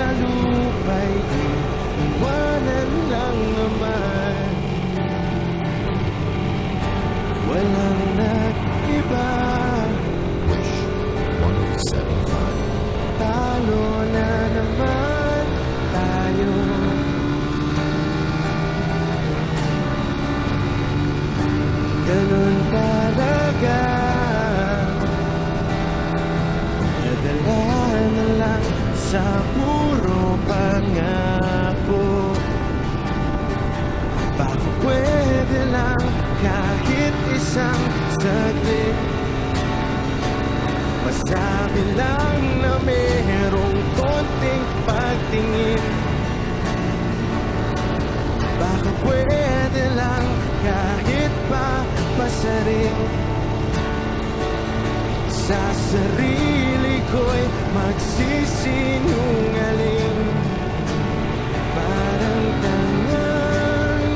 sa lupa'y iwanan lang naman. Walang nag-iba. Wish 107.5. Talo na naman tayo. Ganun talaga. Nadala na lang sa puro pangako. Baka pwede lang kahit isang saglit. Masabi lang na merong konting pagtingin. Baka pwede lang kahit pa pasaring. Sa sarili ko'y magsisinungaling. Parang tangang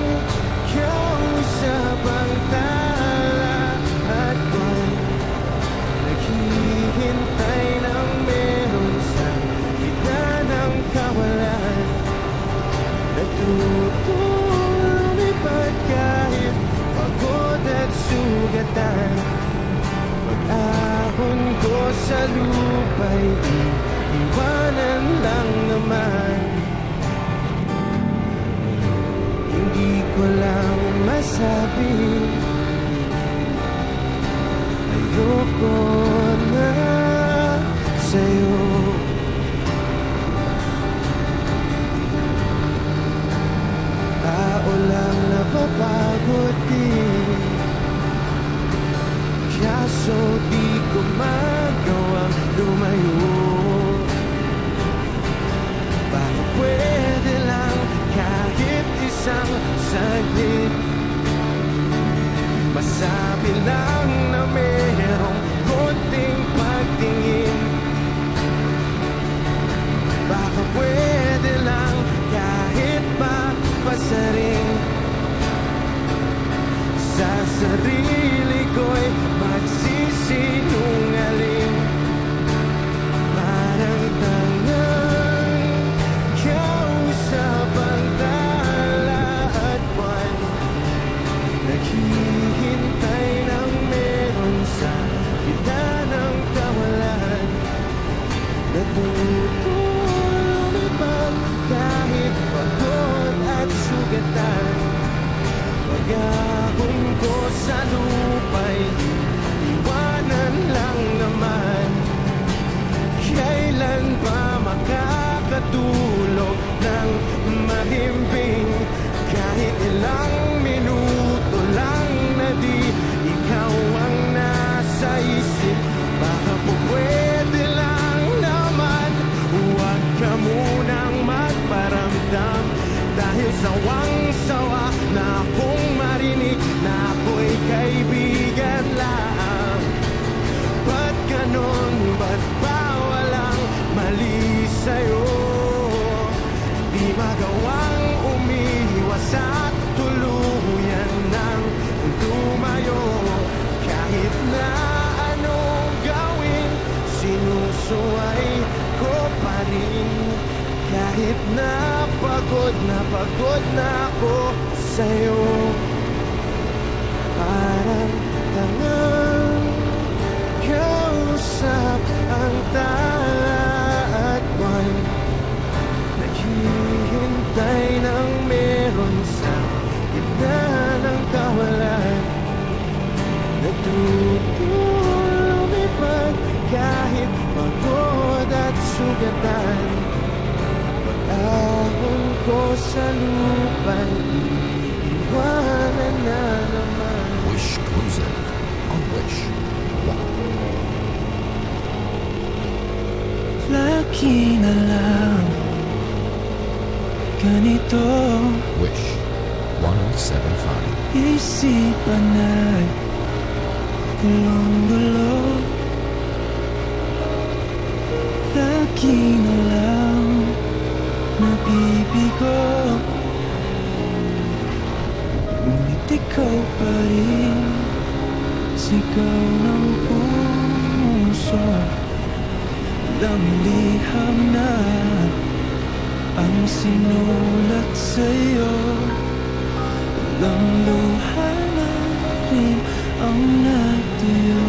kausap ang tala at buwan. Naghihintay ng meron sa gitna ng kawalan. Nagtutulong lumipad kahit pagod at sugatan. Pag-ahon ko sa lupa'y iwanan lang naman. Hindi ko lang masabi, ayoko na sa'yo. Tao lang napapagod din, kaso di ko magawang lumayo. Baka pwede lang kahit isang saglit. Masabi lang na merong konting pagtingin. Baka pwede lang kahit pa pasaring. Sa sarili ko'y magsisinungaling. Parang tangang kausap ang tala at buwan. Naghihintay ng meron sa gitna ng kawalan. Natutulong lumipad kahit pagod at sugatan. Pag-ahon ko sa lupa'y iwanan lang naman. Kailan ba makakatulog ng mahimbing? Kahit ilang minuto lang na di ikaw ang nasa isip. Baka po pwede lang naman huwag ka munang magparamdam. Dahil sawang-sawa na akong marinig na ako'y kaibigan lang. Ba't ganon? Ba't ba walang mali sa'yo? Di magawang umiwas at tuluyan ng tumayo. Kahit na anong gawin, sinusuway ko pa rin. Kahit na pagod na ako sa'yo. Parang tangang kausap ang tala at buwan. Naghihintay ng meron sa gitna ng kawalan. Natutulong lumipad kahit pagod at sugatan. Pag-ahon ko sa lupa'y iwanan na naman. Wish Exclusive on Wish 1. Lagi na lang ganito. Wish 107.5. Isipan ay gulong-gulo. Lagi na lang nabibigo. Ngunit ikaw pa rin, sigaw ng puso. Damliham na sinulat sa'yo. Ilang luha na rin ang nagtayo.